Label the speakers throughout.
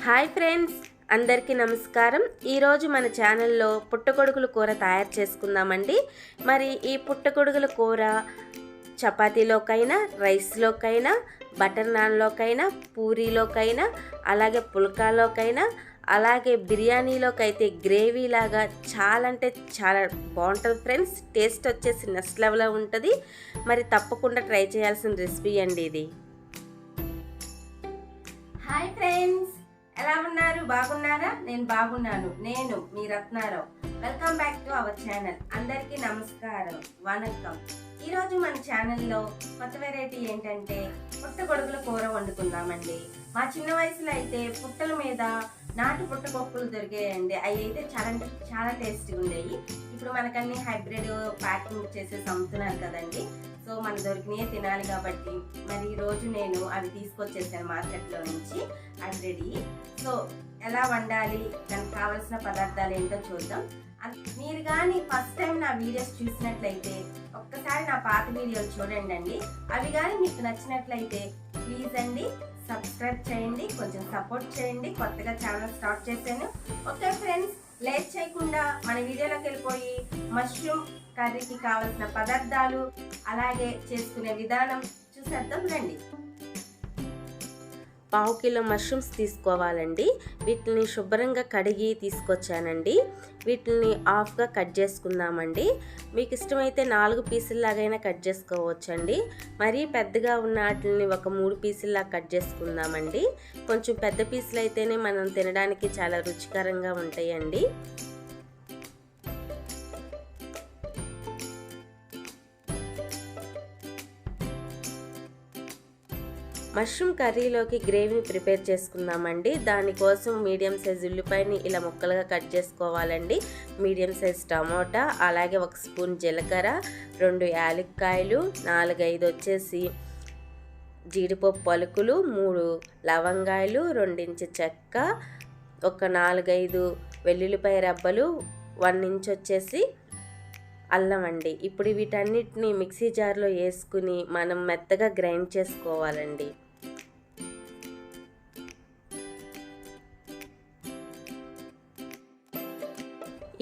Speaker 1: Hi friends, అందరికీ నమస్కారం. ఈరోజు మన ఛానల్లో పుట్టగొడుగుల కూర తయారు చేసుకుందామండి. మరి ఈ పుట్టగొడుగుల కూర చపాతీలోకైనా, రైస్లోకైనా, బటర్ నాన్లోకైనా, పూరీలోకైనా, అలాగే పుల్కాలోకైనా, అలాగే బిర్యానీలోకైతే గ్రేవీ లాగా చాలా అంటే చాలా బాగుంటుంది ఫ్రెండ్స్. టేస్ట్ వచ్చేసి నెక్స్ట్ లెవెల్లో ఉంటుంది. మరి తప్పకుండా ట్రై చేయాల్సిన రెసిపీ అండి ఇది. హాయ్ ఫ్రెండ్స్, ఎలా ఉన్నారు? బాగున్నారా? నేను బాగున్నాను. నేను మీ Ratnarao. Welcome back to our channel. అందరికీ నమస్కారం, వనక్కం. ఈరోజు మన ఛానల్లో కొత్త వెరైటీ ఏంటంటే పుట్టగొడుగుల కూర వండుకుందామండి. మా చిన్న వయసులో అయితే పుట్టల మీద నాటు పుట్టగొడుగులు దొరికాయండి. అవి అయితే చాలా టేస్టీగా ఉండేవి. ఇప్పుడు మనకన్నీ హైబ్రిడ్ ప్యాకింగ్ చేసేసి అమ్ముతున్నారు కదండి. సో మన దొరికినవి తినాలి కాబట్టి మరి ఈరోజు నేను అవి తీసుకొచ్చేసాను మార్కెట్లో నుంచి హైబ్రిడ్. సో ఎలా వండాలి, దానికి కావాల్సిన పదార్థాలు ఏంటో చూద్దాం. మీరు కానీ ఫస్ట్ టైం నా వీడియోస్ చూసినట్లయితే ఒక్కసారి నా పాత వీడియోలు చూడండి అండి. అవి కానీ మీకు నచ్చినట్లయితే ప్లీజ్ అండి సబ్స్క్రైబ్ చేయండి, కొంచెం సపోర్ట్ చేయండి. కొత్తగా ఛానల్ స్టార్ట్ చేశాను. ఓకే ఫ్రెండ్స్, లేట్ చేయకుండా మన వీడియోలోకి వెళ్ళిపోయి మష్రూమ్ కర్రీకి కావలసిన పదార్థాలు అలాగే చేసుకునే విధానం చూసేద్దాం రండి. 1/2 కిలో మష్రూమ్స్ తీసుకోవాలండి. వీటిని శుభ్రంగా కడిగి తీసుకొచ్చానండి. వీటిని హాఫ్గా కట్ చేసుకుందామండి. మీకు ఇష్టమైతే 4 పీసుల్లాగైనా కట్ చేసుకోవచ్చండి. మరీ పెద్దగా ఉన్న వాటిని ఒక 3 పీసుల్లా కట్ చేసుకుందామండి. కొంచెం పెద్ద పీసులు అయితేనే మనం తినడానికి చాలా రుచికరంగా ఉంటాయండి. మష్రూమ్ కర్రీలోకి గ్రేవీని ప్రిపేర్ చేసుకుందామండి. దానికోసం మీడియం సైజ్ ఉల్లిపాయని ఇలా ముక్కలుగా కట్ చేసుకోవాలండి. మీడియం సైజ్ టమోటా, అలాగే 1 స్పూన్ జీలకర్ర, 2 యాలక్కాయలు, 4-5 వచ్చేసి జీడిపప్పు పలుకులు, 3 లవంగాయలు, 2 ఇంచు చెక్క, ఒక 4-5 వెల్లుల్లిపాయ రబ్బలు, 1 ఇంచ్ వచ్చేసి అల్లం అండి. ఇప్పుడు వీటన్నిటిని మిక్సీ జార్లో వేసుకుని మనం మెత్తగా గ్రైండ్ చేసుకోవాలండి.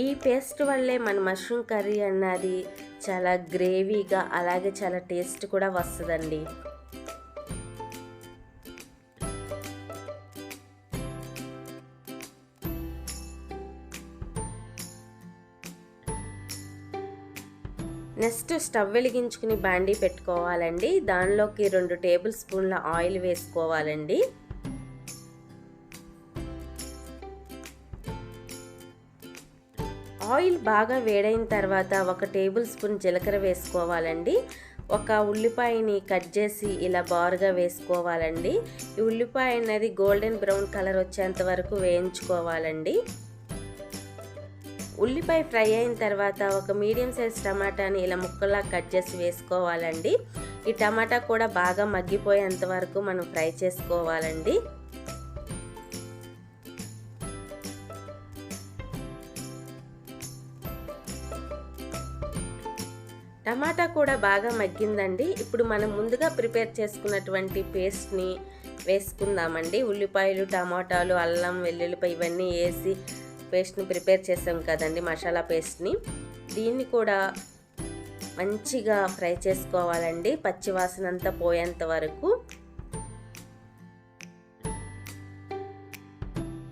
Speaker 1: ఈ పేస్ట్ వల్లే మన మష్రూమ్ కర్రీ అన్నది చాలా గ్రేవీగా అలాగే చాలా టేస్ట్ కూడా వస్తుందండి. నెక్స్ట్ స్టవ్ వెలిగించుకుని బాండీ పెట్టుకోవాలండి. దానిలోకి 2 టేబుల్ స్పూన్ల ఆయిల్ వేసుకోవాలండి. ఆయిల్ బాగా వేడైన తర్వాత 1 టేబుల్ స్పూన్ జీలకర్ర వేసుకోవాలండి. 1 ఉల్లిపాయని కట్ చేసి ఇలా బారుగా వేసుకోవాలండి. ఈ ఉల్లిపాయ అనేది గోల్డెన్ బ్రౌన్ కలర్ వచ్చేంత వరకు వేయించుకోవాలండి. ఉల్లిపాయ ఫ్రై అయిన తర్వాత 1 మీడియం సైజ్ టమాటాని ఇలా ముక్కలా కట్ చేసి వేసుకోవాలండి. ఈ టమాటా కూడా బాగా మగ్గిపోయేంత వరకు మనం ఫ్రై చేసుకోవాలండి. టమాటా కూడా బాగా మగ్గిందండి. ఇప్పుడు మనం ముందుగా ప్రిపేర్ చేసుకున్నటువంటి పేస్ట్ని వేసుకుందామండి. ఉల్లిపాయలు, టమాటాలు, అల్లం, వెల్లుల్లిపాయ ఇవన్నీ వేసి పేస్ట్ని ప్రిపేర్ చేసాం కదండి, మసాలా పేస్ట్ని. దీన్ని కూడా మంచిగా ఫ్రై చేసుకోవాలండి, పచ్చివాసన అంతా పోయేంత వరకు.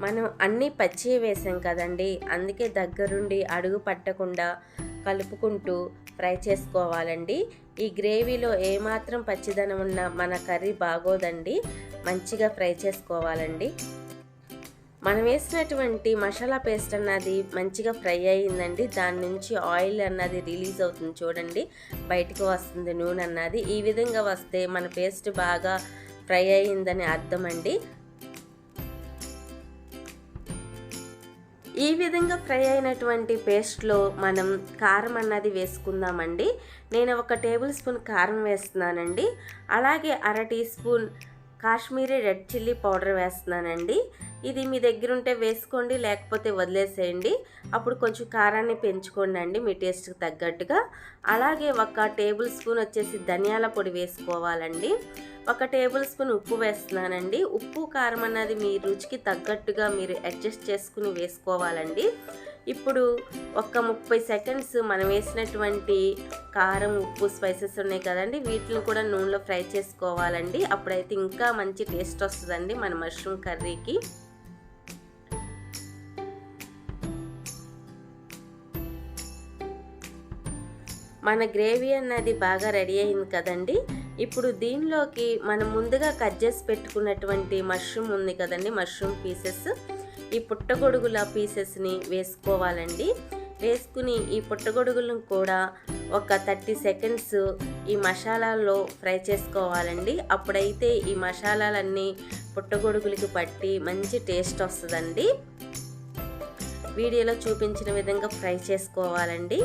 Speaker 1: మనం అన్నీ పచ్చి వేసాం కదండి, అందుకే దగ్గరుండి అడుగు పట్టకుండా కలుపుకుంటూ ఫ్రై చేసుకోవాలండి. ఈ గ్రేవీలో ఏమాత్రం పచ్చిదనం ఉన్నా మన కర్రీ బాగోదండి. మంచిగా ఫ్రై చేసుకోవాలండి. మనం వేసినటువంటి మసాలా పేస్ట్ అన్నది మంచిగా ఫ్రై అయ్యిందండి. దాని నుంచి ఆయిల్ అన్నది రిలీజ్ అవుతుంది చూడండి, బయటకు వస్తుంది నూనె అన్నది. ఈ విధంగా వస్తే మన పేస్ట్ బాగా ఫ్రై అయ్యిందని అర్థం అండి. ఈ విధంగా ఫ్రై అయినటువంటి పేస్ట్లో మనం కారం అన్నది వేసుకుందామండి. నేను 1 టేబుల్ స్పూన్ కారం వేస్తున్నానండి. అలాగే 1/2 teaspoon Kashmiri red chilli powder వేస్తున్నానండి. ఇది మీ దగ్గర ఉంటే వేసుకోండి, లేకపోతే వదిలేసేయండి. అప్పుడు కొంచెం కారాన్ని పెంచుకోండి అండి మీ టేస్ట్కి తగ్గట్టుగా. అలాగే 1 టేబుల్ స్పూన్ వచ్చేసి ధనియాల పొడి వేసుకోవాలండి. 1 టేబుల్ స్పూన్ ఉప్పు వేస్తున్నానండి. ఉప్పు కారం అన్నది మీ రుచికి తగ్గట్టుగా మీరు అడ్జస్ట్ చేసుకుని వేసుకోవాలండి. ఇప్పుడు ఒక 30 సెకండ్స్ మనం వేసినటువంటి కారం, ఉప్పు, స్పైసెస్ ఉన్నాయి కదండి, వీటిని కూడా నూనెలో ఫ్రై చేసుకోవాలండి. అప్పుడైతే ఇంకా మంచి టేస్ట్ వస్తుందండి మన మష్రూమ్ కర్రీకి. మన గ్రేవీ అన్నది బాగా రెడీ అయింది కదండి. ఇప్పుడు దీనిలోకి మనం ముందుగా కట్ చేసి పెట్టుకున్నటువంటి మష్రూమ్ ఉంది కదండి, మష్రూమ్ పీసెస్, ఈ పుట్టగొడుగుల పీసెస్ని వేసుకోవాలండి. వేసుకుని ఈ పుట్టగొడుగులను కూడా ఒక 30 సెకండ్స్ ఈ మసాలాల్లో ఫ్రై చేసుకోవాలండి. అప్పుడైతే ఈ మసాలాలన్నీ పుట్టగొడుగులకి పట్టి మంచి టేస్ట్ వస్తుందండి. వీడియోలో చూపించిన విధంగా ఫ్రై చేసుకోవాలండి.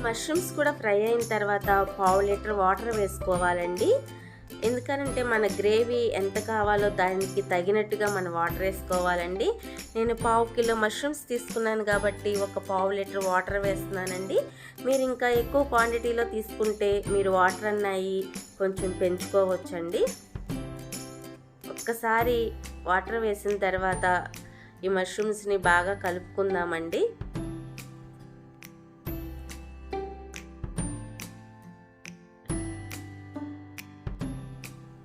Speaker 1: మష్రూమ్స్ కూడా ఫ్రై అయిన తర్వాత 1/2 లీటర్ వాటర్ వేసుకోవాలండి. ఎందుకనంటే మన గ్రేవీ ఎంత కావాలో దానికి తగినట్టుగా మనం వాటర్ వేసుకోవాలండి. నేను 1/2 కిలో మష్రూమ్స్ తీసుకున్నాను కాబట్టి ఒక 1/2 లీటర్ వాటర్ వేస్తున్నానండి. మీరు ఇంకా ఎక్కువ క్వాంటిటీలో తీసుకుంటే మీరు వాటర్ అన్నాయి కొంచెం పెంచుకోవచ్చండి. ఒక్కసారి వాటర్ వేసిన తర్వాత ఈ మష్రూమ్స్ని బాగా కలుపుకుందామండి.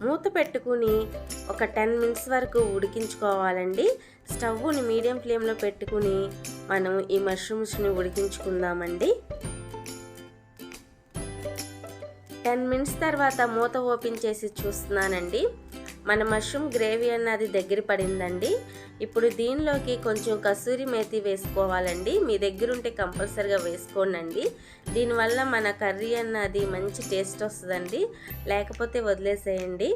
Speaker 1: మూత పెట్టుకుని ఒక 10 మినిట్స్ వరకు ఉడికించుకోవాలండి. స్టవ్ని మీడియం ఫ్లేమ్లో పెట్టుకుని మనం ఈ మష్రూమ్స్ని ఉడికించుకుందామండి. 10 మినిట్స్ తర్వాత మూత ఓపెన్ చేసి చూస్తున్నానండి. మన మష్రూమ్ గ్రేవీ అన్నది దగ్గర పడిందండి. ఇప్పుడు దీనిలోకి కొంచెం కసూరి మేతి వేసుకోవాలండి. మీ దగ్గర ఉంటే కంపల్సరిగా వేసుకోండి. దీనివల్ల మన కర్రీ అన్నది మంచి టేస్ట్ వస్తుందండి. లేకపోతే వదిలేసేయండి.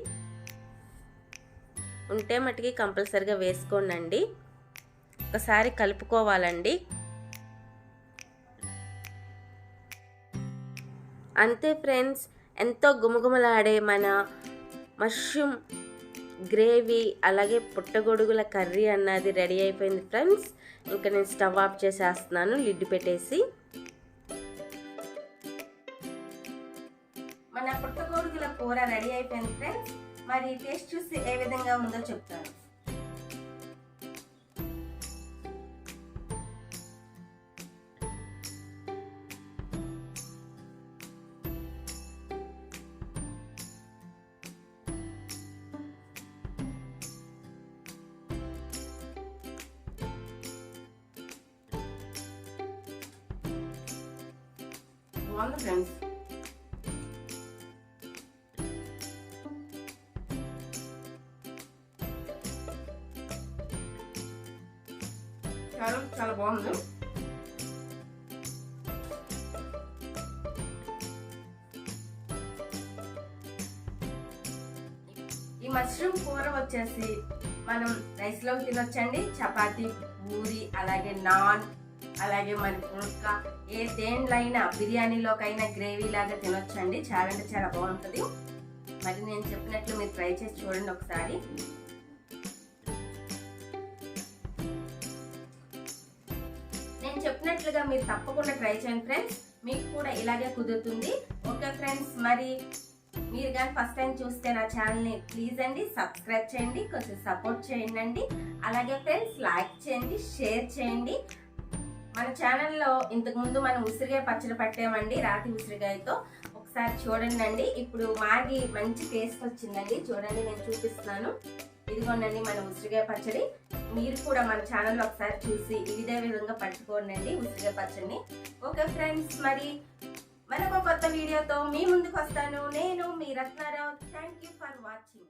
Speaker 1: ఉంటే మటుకి కంపల్సరిగా వేసుకోండి. ఒకసారి కలుపుకోవాలండి. అంతే ఫ్రెండ్స్, ఎంతో గుమగుమలాడే మన మష్రూమ్ గ్రేవీ అలాగే పుట్టగొడుగుల కర్రీ అన్నది రెడీ అయిపోయింది ఫ్రెండ్స్. ఇంకా నేను స్టవ్ ఆఫ్ చేసేస్తున్నాను లిడ్ పెట్టేసి. మన పుట్టగొడుగుల కూర రెడీ అయిపోయింది ఫ్రెండ్స్. మరి టేస్ట్ చూసి ఏ విధంగా ఉందో చెప్తాను. బాగుంది ఫ్రెండ్స్. చాలా బాగుంది. ఈ మష్రూమ్ కూర వచ్చేసి మనం రైస్లో తినొచ్చండి. చపాతీ, పూరి, అలాగే నాన్, అలాగే మన పుల్కా, ఏ దేంట్లైనా బిర్యానీలోకైనా గ్రేవీ లాగా తినొచ్చండి. చాలా అంటే చాలా బాగుంటుంది. మరి నేను చెప్పినట్లు మీరు ట్రై చేసి చూడండి ఒకసారి. నేను చెప్పినట్లుగా మీరు తప్పకుండా ట్రై చేయండి ఫ్రెండ్స్. మీకు కూడా ఇలాగే కుదురుతుంది. ఓకే ఫ్రెండ్స్, మరి మీరు కానీ ఫస్ట్ టైం చూస్తే నా ఛానల్ని ప్లీజ్ అండి సబ్స్క్రైబ్ చేయండి, కొంచెం సపోర్ట్ చేయండి. అలాగే ఫ్రెండ్స్ లైక్ చేయండి, షేర్ చేయండి. మన ఛానల్లో ఇంతకుముందు మనం ఉసిరికాయ పచ్చడి పట్టామండి, రాతి ఉసిరికాయతో. ఒకసారి చూడండి. ఇప్పుడు మాగి మంచి టేస్ట్ వచ్చిందండి. చూడండి, నేను చూపిస్తున్నాను. ఇదిగోండి మన ఉసిరికాయ పచ్చడి. మీరు కూడా మన ఛానల్లో ఒకసారి చూసి ఇదే విధంగా పట్టుకోండి ఉసిరికాయ పచ్చడిని. ఓకే ఫ్రెండ్స్, మరి మరొక కొత్త వీడియోతో మీ ముందుకు వస్తాను. నేను మీ Ratnarao. Thank you for watching.